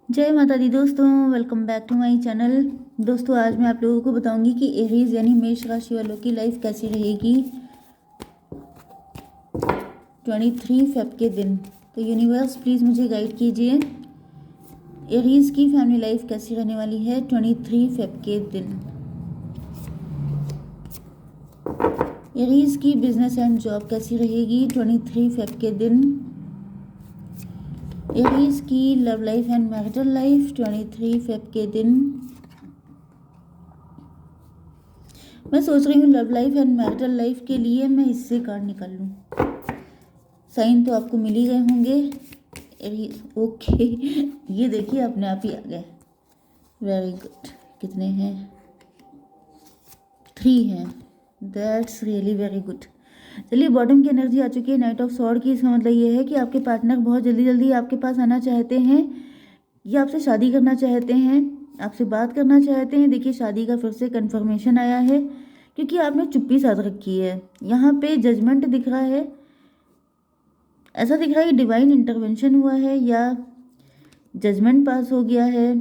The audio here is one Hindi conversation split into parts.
जय माता दी दोस्तों, welcome back to my channel. दोस्तों आज मैं आप लोगों को बताऊंगी कि एरीज यानी मेष राशि वालों की लाइफ कैसी रहेगी 23 फेब के दिन। तो यूनिवर्स प्लीज़ मुझे गाइड कीजिए, एरीज की फैमिली लाइफ कैसी रहने वाली है 23 फेब के दिन। एरीज की बिजनेस एंड जॉब कैसी रहेगी 23 फेब के दिन। एरीज की love life and marital life 23 Feb के दिन। मैं सोच रही हूँ love life and marital life के लिए मैं इससे कार्ड निकाल लूँ। साइन तो आपको मिल ही गए होंगे। एरीज ओके ये देखिए अपने आप ही आ गए। Very good. कितने हैं? 3 हैं। That's really very good. चलिए बॉटम की एनर्जी आ चुकी है नाइट ऑफ सॉर्ड की। इसका मतलब ये है कि आपके पार्टनर बहुत जल्दी जल्दी आपके पास आना चाहते हैं या आपसे शादी करना चाहते हैं, आपसे बात करना चाहते हैं। देखिए शादी का फिर से कंफर्मेशन आया है क्योंकि आपने चुप्पी साध रखी है। यहाँ पे जजमेंट दिख रहा है, ऐसा दिख रहा है कि डिवाइन इंटरवेंशन हुआ है या जजमेंट पास हो गया है,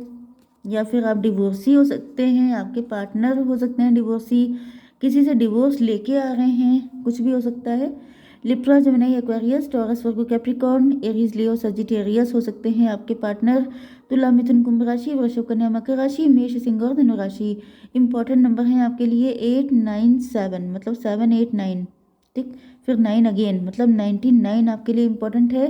या फिर आप डिवोर्सी हो सकते हैं, आपके पार्टनर हो सकते हैं डिवोर्सी, किसी से डिवोर्स लेके आ रहे हैं, कुछ भी हो सकता है। लिब्रा, जेमिनी, एक्वेरियस, टॉरस, वर्गो, कैप्रिकॉर्न, एरीज, लियो, सजिटेरियस हो सकते हैं आपके पार्टनर। तुला, मिथुन, कुंभ राशि, वृषभ, कन्या, मकर राशि, मेष, सिंह और धनु राशि। इंपॉर्टेंट नंबर हैं आपके लिए 8, 9, 7, मतलब 7, 8, 9। ठीक, फिर 9 अगेन मतलब 99 आपके लिए इम्पोर्टेंट है।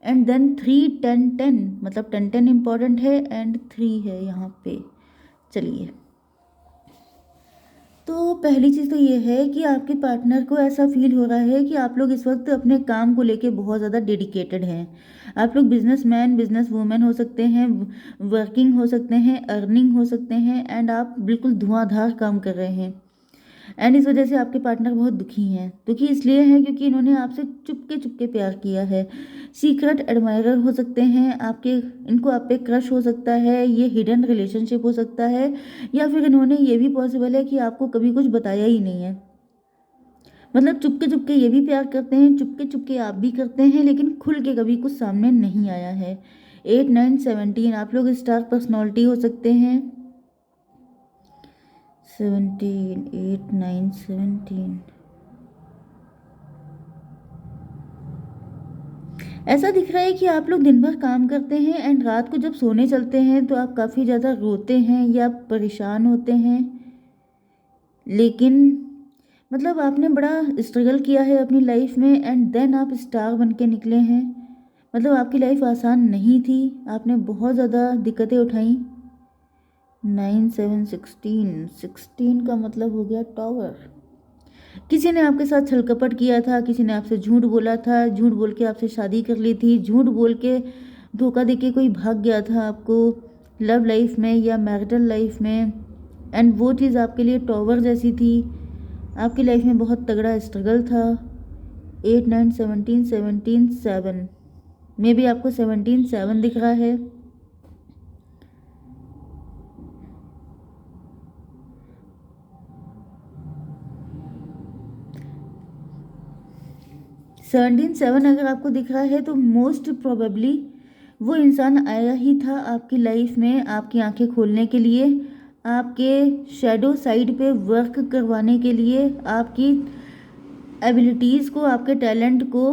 एंड देन 3, 10, 10 मतलब 10, 10 इम्पॉर्टेंट है एंड 3 है यहाँ पे। चलिए, तो पहली चीज़ तो ये है कि आपके पार्टनर को ऐसा फील हो रहा है कि आप लोग इस वक्त अपने काम को लेके बहुत ज़्यादा डेडिकेटेड हैं। आप लोग बिजनेसमैन, बिजनेस वूमेन हो सकते हैं, वर्किंग हो सकते हैं, अर्निंग हो सकते हैं, एंड आप बिल्कुल धुआंधार काम कर रहे हैं। एंड इस वजह से आपके पार्टनर बहुत दुखी हैं। दुखी इसलिए हैं क्योंकि इन्होंने आपसे चुपके चुपके प्यार किया है। सीक्रेट एडमायरर हो सकते हैं आपके, इनको आप पे क्रश हो सकता है, ये हिडन रिलेशनशिप हो सकता है, या फिर इन्होंने ये भी पॉसिबल है कि आपको कभी कुछ बताया ही नहीं है। मतलब चुपके चुपके ये भी प्यार करते हैं, चुपके चुपके आप भी करते हैं, लेकिन खुल के कभी कुछ सामने नहीं आया है। 8, 9, 17 आप लोग स्टार पर्सनैलिटी हो सकते हैं। 17, 8, 9, 17 ऐसा दिख रहा है कि आप लोग दिन भर काम करते हैं एंड रात को जब सोने चलते हैं तो आप काफ़ी ज़्यादा रोते हैं या परेशान होते हैं। लेकिन मतलब आपने बड़ा स्ट्रगल किया है अपनी लाइफ में एंड देन आप स्टार बन के निकले हैं। मतलब आपकी लाइफ आसान नहीं थी, आपने बहुत ज़्यादा दिक्कतें उठाई। 9, 7, 16, 16 का मतलब हो गया टॉवर। किसी ने आपके साथ छल कपट किया था, किसी ने आपसे झूठ बोला था, झूठ बोल के आपसे शादी कर ली थी, झूठ बोल के धोखा देके कोई भाग गया था आपको लव लाइफ में या मैरिटल लाइफ में। एंड वो चीज़ आपके लिए टॉवर जैसी थी। आपकी लाइफ में बहुत तगड़ा स्ट्रगल था। 8, 9, 17, 17, 7 में भी आपको 17, 7 दिख रहा है। सेवनटीन सेवन अगर आपको दिख रहा है तो मोस्ट प्रोबेबली वो इंसान आया ही था आपकी लाइफ में आपकी आंखें खोलने के लिए, आपके शैडो साइड पे वर्क करवाने के लिए, आपकी एबिलिटीज़ को, आपके टैलेंट को,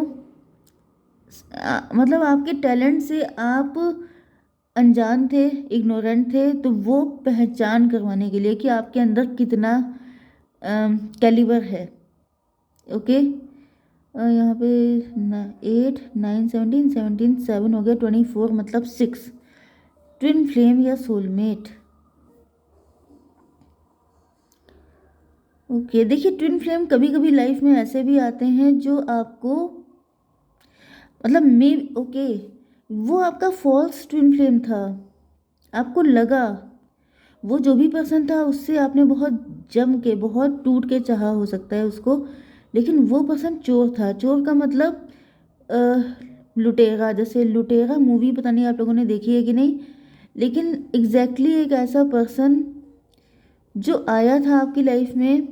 मतलब आपके टैलेंट से आप अनजान थे, इग्नोरेंट थे, तो वो पहचान करवाने के लिए कि आपके अंदर कितना कैलिबर है। ओके, यहाँ पे 8, 9, 17, 17, 7 हो गया, 24 मतलब 6। ट्विन फ्लेम या सोलमेट। ओके, देखिए ट्विन फ्लेम कभी कभी लाइफ में ऐसे भी आते हैं जो आपको मतलब मे ओके वो आपका फॉल्स ट्विन फ्लेम था। आपको लगा वो जो भी पर्सन था उससे आपने बहुत जम के, बहुत टूट के चाहा हो सकता है उसको, लेकिन वो पर्सन चोर था। चोर का मतलब लुटेरा, जैसे लुटेरा मूवी पता नहीं आप लोगों ने देखी है कि नहीं, लेकिन एग्जैक्टली एक ऐसा पर्सन जो आया था आपकी लाइफ में।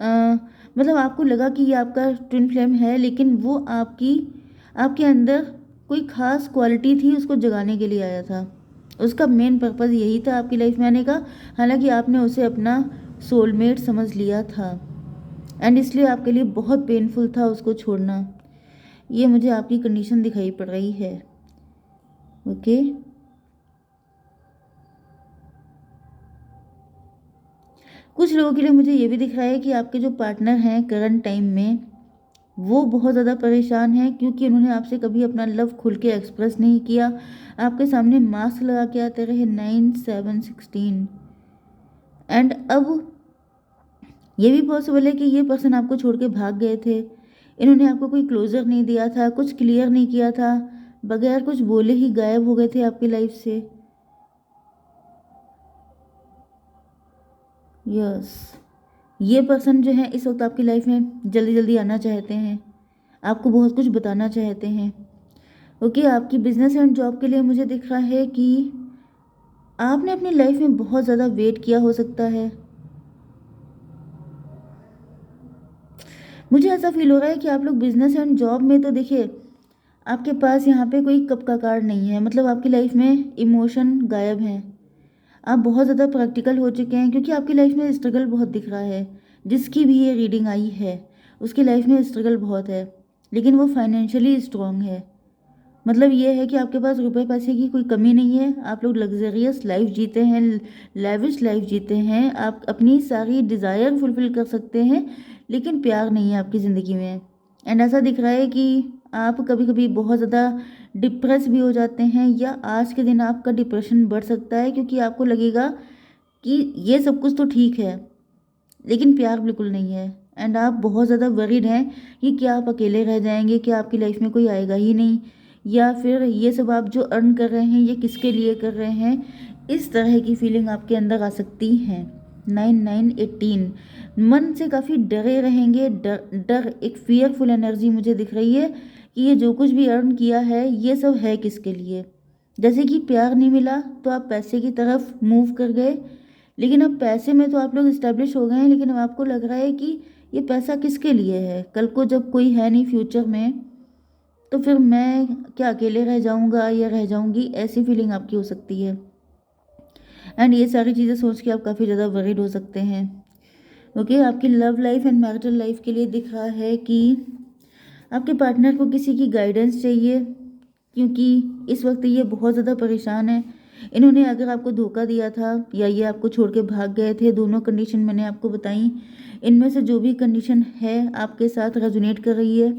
अ, मतलब आपको लगा कि ये आपका ट्विन फ्लेम है, लेकिन वो आपके अंदर कोई ख़ास क्वालिटी थी उसको जगाने के लिए आया था। उसका मेन पर्पज़ यही था आपकी लाइफ में आने का, हालांकि आपने उसे अपना सोलमेट समझ लिया था एंड इसलिए आपके लिए बहुत पेनफुल था उसको छोड़ना। ये मुझे आपकी कंडीशन दिखाई पड़ रही है। ओके, कुछ लोगों के लिए मुझे ये भी दिख रहा है कि आपके जो पार्टनर हैं करंट टाइम में वो बहुत ज़्यादा परेशान हैं, क्योंकि उन्होंने आपसे कभी अपना लव खुल के एक्सप्रेस नहीं किया, आपके सामने मास्क लगा के आते रहे 9 7 16। एंड अब ये भी पॉसिबल है कि ये पर्सन आपको छोड़ के भाग गए थे, इन्होंने आपको कोई क्लोजर नहीं दिया था, कुछ क्लियर नहीं किया था, बगैर कुछ बोले ही गायब हो गए थे आपकी लाइफ से। यस, ये पर्सन जो है इस वक्त आपकी लाइफ में जल्दी जल्दी आना चाहते हैं, आपको बहुत कुछ बताना चाहते हैं। ओके, आपकी बिजनेस एंड जॉब के लिए मुझे दिख रहा है कि आपने अपनी लाइफ में बहुत ज़्यादा वेट किया हो सकता है। मुझे ऐसा फील हो रहा है कि आप लोग बिजनेस एंड जॉब में तो देखिए आपके पास यहाँ पे कोई कप का कार्ड नहीं है, मतलब आपकी लाइफ में इमोशन गायब हैं, आप बहुत ज़्यादा प्रैक्टिकल हो चुके हैं, क्योंकि आपकी लाइफ में स्ट्रगल बहुत दिख रहा है। जिसकी भी ये रीडिंग आई है उसकी लाइफ में स्ट्रगल बहुत है, लेकिन वो फाइनेंशियली स्ट्रांग है। मतलब ये है कि आपके पास रुपए पैसे की कोई कमी नहीं है, आप लोग लग्जरियस लाइफ जीते हैं, लेविश लाइफ जीते हैं, आप अपनी सारी डिज़ायर फुलफ़िल कर सकते हैं, लेकिन प्यार नहीं है आपकी ज़िंदगी में। एंड ऐसा दिख रहा है कि आप कभी कभी बहुत ज़्यादा डिप्रेस भी हो जाते हैं, या आज के दिन आपका डिप्रेशन बढ़ सकता है, क्योंकि आपको लगेगा कि ये सब कुछ तो ठीक है लेकिन प्यार बिल्कुल नहीं है। एंड आप बहुत ज़्यादा वरीड हैं कि क्या आप अकेले रह जाएंगे, क्या आपकी लाइफ में कोई आएगा ही नहीं, या फिर ये सब आप जो अर्न कर रहे हैं ये किसके लिए कर रहे हैं। इस तरह की फीलिंग आपके अंदर आ सकती है। 9 9 18 मन से काफ़ी डरे रहेंगे, डर एक फियरफुल एनर्जी मुझे दिख रही है कि ये जो कुछ भी अर्न किया है ये सब है किसके लिए। जैसे कि प्यार नहीं मिला तो आप पैसे की तरफ मूव कर गए, लेकिन अब पैसे में तो आप लोग इस्टेब्लिश हो गए हैं, लेकिन अब आपको लग रहा है कि ये पैसा किसके लिए है। कल को जब कोई है नहीं फ्यूचर में, तो फिर मैं क्या अकेले रह जाऊंगा या रह जाऊंगी, ऐसी फीलिंग आपकी हो सकती है। एंड ये सारी चीज़ें सोच के आप काफ़ी ज़्यादा वरीड हो सकते हैं। ओके, आपकी love life and marital life के लिए दिख रहा है कि आपके पार्टनर को किसी की गाइडेंस चाहिए, क्योंकि इस वक्त ये बहुत ज़्यादा परेशान है। इन्होंने अगर आपको धोखा दिया था या ये आपको छोड़ के भाग गए थे, दोनों कंडीशन मैंने आपको बताई, इनमें से जो भी कंडीशन है आपके साथ रेजोनेट कर रही है,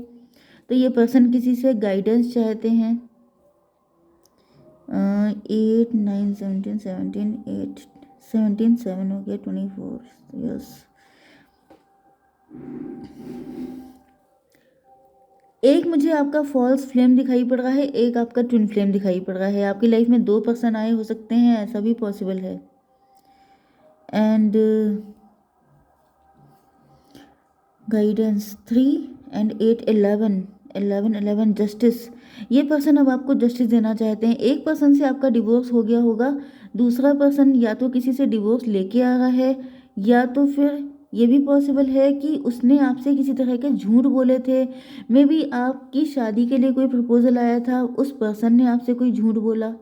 तो ये पर्सन किसी से गाइडेंस चाहते हैं। 8 9 17 17 8 17 7 हो गया 24। यस, एक मुझे आपका फॉल्स फ्लेम दिखाई पड़ रहा है, एक आपका ट्विन फ्लेम दिखाई पड़ रहा है। आपकी लाइफ में 2 पर्सन आए हो सकते हैं, ऐसा भी पॉसिबल है। And guidance 3 and 8 11 11 11 justice. ये पर्सन अब आपको जस्टिस देना चाहते हैं। एक पर्सन से आपका डिवोर्स हो गया होगा, दूसरा पर्सन या तो किसी से डिवोर्स लेके आ रहा है, या तो फिर ये भी पॉसिबल है कि उसने आपसे किसी तरह के झूठ बोले थे। मे बी आपकी शादी के लिए कोई प्रपोजल आया था, उस पर्सन ने आपसे कोई झूठ बोला।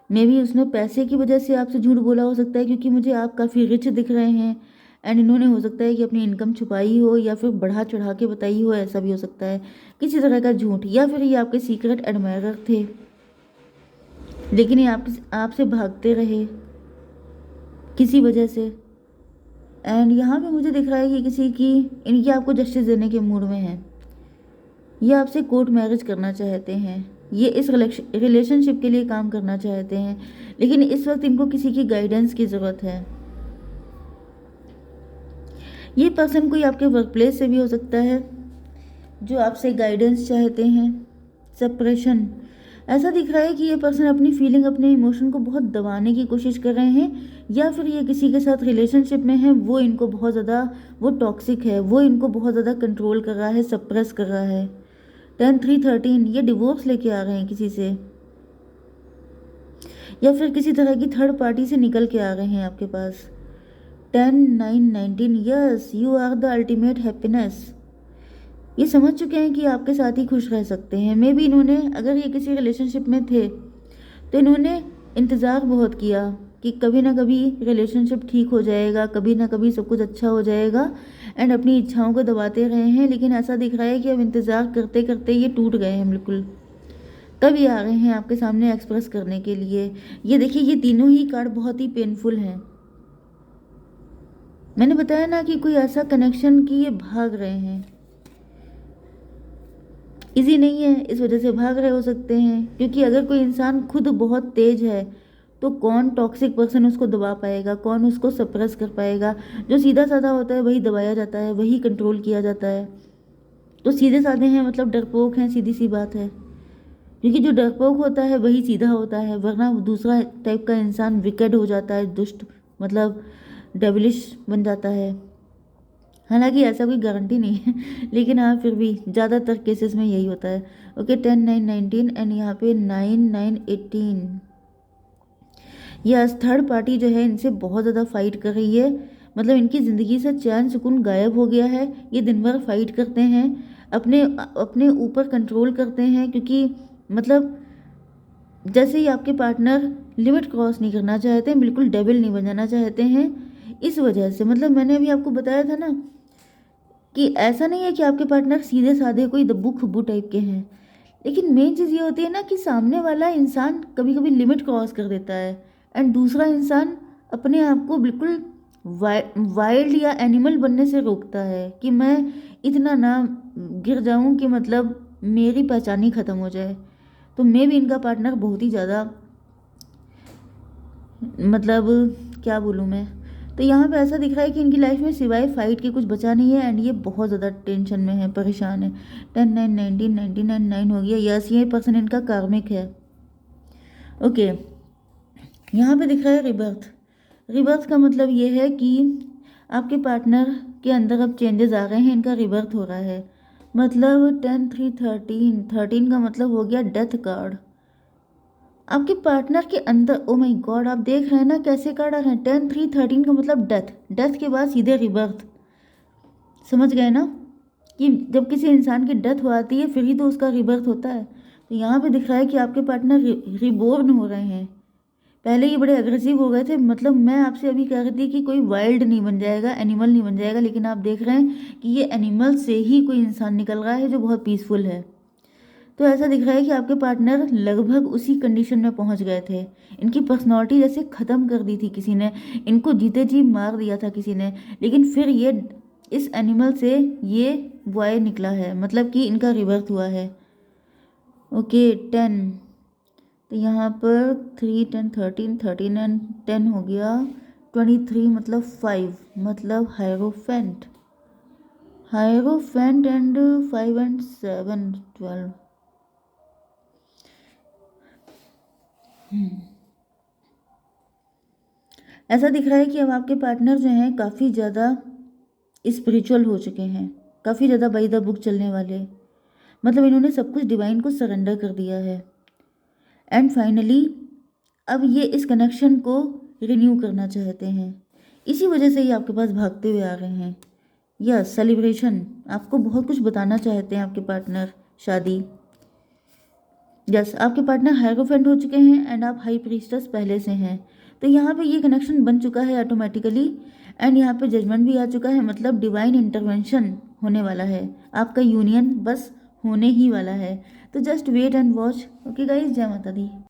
मे बी उसने पैसे की वजह से आपसे झूठ बोला हो सकता है, क्योंकि मुझे आप काफ़ी रिच दिख रहे हैं। एंड इन्होंने हो सकता है कि अपनी इनकम छुपाई हो या फिर बढ़ा चढ़ा के बताई हो, ऐसा भी हो सकता है किसी तरह का झूठ। या फिर ये आपके सीक्रेट एडमायरर थे, लेकिन ये आपसे भागते रहे किसी वजह से। एंड यहाँ पे मुझे दिख रहा है कि इनकी आपको जस्टिस देने के मूड में है। ये आपसे कोर्ट मैरिज करना चाहते हैं, ये इस रिलेशनशिप के लिए काम करना चाहते हैं, लेकिन इस वक्त इनको किसी की गाइडेंस की ज़रूरत है। ये पर्सन कोई आपके वर्क प्लेस से भी हो सकता है जो आपसे गाइडेंस चाहते हैं। सेपरेशन, ऐसा दिख रहा है कि ये पर्सन अपनी फीलिंग, अपने इमोशन को बहुत दबाने की कोशिश कर रहे हैं, या फिर ये किसी के साथ रिलेशनशिप में है, वो इनको बहुत ज़्यादा, वो टॉक्सिक है, वो इनको बहुत ज़्यादा कंट्रोल कर रहा है, सप्रेस कर रहा है। 10 3 13, ये डिवोर्स लेके आ रहे हैं किसी से, या फिर किसी तरह की थर्ड पार्टी से निकल के आ रहे हैं आपके पास। 10 9 19, yes, you are the ultimate happiness. ये समझ चुके हैं कि आपके साथ ही खुश रह सकते हैं। मे बी इन्होंने, अगर ये किसी रिलेशनशिप में थे तो इन्होंने इंतज़ार बहुत किया कि कभी ना कभी रिलेशनशिप ठीक हो जाएगा, कभी ना कभी सब कुछ अच्छा हो जाएगा, एंड अपनी इच्छाओं को दबाते रहे हैं, लेकिन ऐसा दिख रहा है कि अब इंतज़ार करते करते ये टूट गए हैं बिल्कुल। तब ये आ रहे हैं आपके सामने एक्सप्रेस करने के लिए। ये देखिए, ये तीनों ही कार्ड बहुत ही पेनफुल हैं। मैंने बताया ना कि कोई ऐसा कनेक्शन कि ये भाग रहे हैं, इजी नहीं है, इस वजह से भाग रहे हो सकते हैं। क्योंकि अगर कोई इंसान खुद बहुत तेज है तो कौन टॉक्सिक पर्सन उसको दबा पाएगा, कौन उसको सप्रेस कर पाएगा। जो सीधा साधा होता है वही दबाया जाता है, वही कंट्रोल किया जाता है। तो सीधे साधे हैं मतलब डरपोक हैं, सीधी सी बात है। क्योंकि जो डरपोक होता है वही सीधा होता है, वरना दूसरा टाइप का इंसान विकेड हो जाता है, दुष्ट मतलब डेविलिश बन जाता है। हालांकि ऐसा कोई गारंटी नहीं है लेकिन हाँ फिर भी ज़्यादातर केसेस में यही होता है। ओके, 10 9 19 एंड यहाँ पे 9 9 18। यस, थर्ड पार्टी जो है इनसे बहुत ज़्यादा फाइट कर रही है। मतलब इनकी ज़िंदगी से चैन सुकून गायब हो गया है। ये दिन भर फाइट करते हैं, अपने अपने ऊपर कंट्रोल करते हैं। क्योंकि मतलब जैसे ही आपके पार्टनर लिमिट क्रॉस नहीं करना चाहते हैं, बिल्कुल डेविल नहीं बन जाना चाहते हैं। इस वजह से मतलब मैंने अभी आपको बताया था ना कि ऐसा नहीं है कि आपके पार्टनर सीधे साधे कोई दब्बू खुब्बू टाइप के हैं, लेकिन मेन चीज़ ये होती है ना कि सामने वाला इंसान कभी कभी लिमिट क्रॉस कर देता है, एंड दूसरा इंसान अपने आप को बिल्कुल वाइल्ड या एनिमल बनने से रोकता है कि मैं इतना ना गिर जाऊं कि मतलब मेरी पहचान ही ख़त्म हो जाए। तो मे भी इनका पार्टनर बहुत ही ज़्यादा मतलब क्या बोलूँ मैं, तो यहाँ पे ऐसा दिख रहा है कि इनकी लाइफ में सिवाय फाइट के कुछ बचा नहीं है, एंड ये बहुत ज़्यादा टेंशन में है, परेशान है। 10 9 19 99 9 हो गया। यस, ये पर्सन इनका कार्मिक है। ओके, यहाँ पे दिख रहा है रिबर्थ। रिबर्थ का मतलब ये है कि आपके पार्टनर के अंदर अब चेंजेस आ गए हैं, इनका रिबर्थ हो रहा है। मतलब 10 3 13 13 का मतलब हो गया डेथ कार्ड। आपके पार्टनर के अंदर, ओ माय गॉड, आप देख रहे हैं ना कैसे कार्ड आ रहे हैं। 10 3 13 का मतलब डेथ, डेथ के बाद सीधे रिबर्थ। समझ गए ना कि जब किसी इंसान की डेथ हो आती है फिर ही तो उसका रिबर्थ होता है। तो यहाँ पे दिख रहा है कि आपके पार्टनर रिबोर्न हो रहे हैं। पहले ये बड़े अग्रेसिव हो गए थे, मतलब मैं आपसे अभी कह रही थी कि कोई वाइल्ड नहीं बन जाएगा, एनिमल नहीं बन जाएगा, लेकिन आप देख रहे हैं कि ये एनिमल से ही कोई इंसान निकल रहा है जो बहुत पीसफुल है। तो ऐसा दिख रहा है कि आपके पार्टनर लगभग उसी कंडीशन में पहुंच गए थे। इनकी पर्सनालिटी जैसे ख़त्म कर दी थी किसी ने, इनको जीते जी मार दिया था किसी ने, लेकिन फिर ये इस एनिमल से ये बॉय निकला है, मतलब कि इनका रिबर्थ हुआ है। ओके, 10, तो यहाँ पर 3 10 13 13 एंड 10 हो गया 23, मतलब 5, मतलब हायरोफेंट। Hierophant and 5 and 7 12। ऐसा दिख रहा है कि अब आपके पार्टनर जो हैं काफ़ी ज़्यादा स्पिरिचुअल हो चुके हैं, काफ़ी ज़्यादा बाय द बुक चलने वाले। मतलब इन्होंने सब कुछ डिवाइन को सरेंडर कर दिया है, एंड फाइनली अब ये इस कनेक्शन को रिन्यू करना चाहते हैं। इसी वजह से ही आपके पास भागते हुए आ रहे हैं। यह सेलिब्रेशन, आपको बहुत कुछ बताना चाहते हैं आपके पार्टनर। शादी, यस, आपके पार्टनर हायरोफेंट हो चुके हैं एंड आप हाई प्रीस्टस पहले से हैं। तो यहाँ पे ये कनेक्शन बन चुका है ऑटोमेटिकली, एंड यहाँ पे जजमेंट भी आ चुका है, मतलब डिवाइन इंटरवेंशन होने वाला है। आपका यूनियन बस होने ही वाला है। तो just wait and watch. Okay guys, जय माता दी।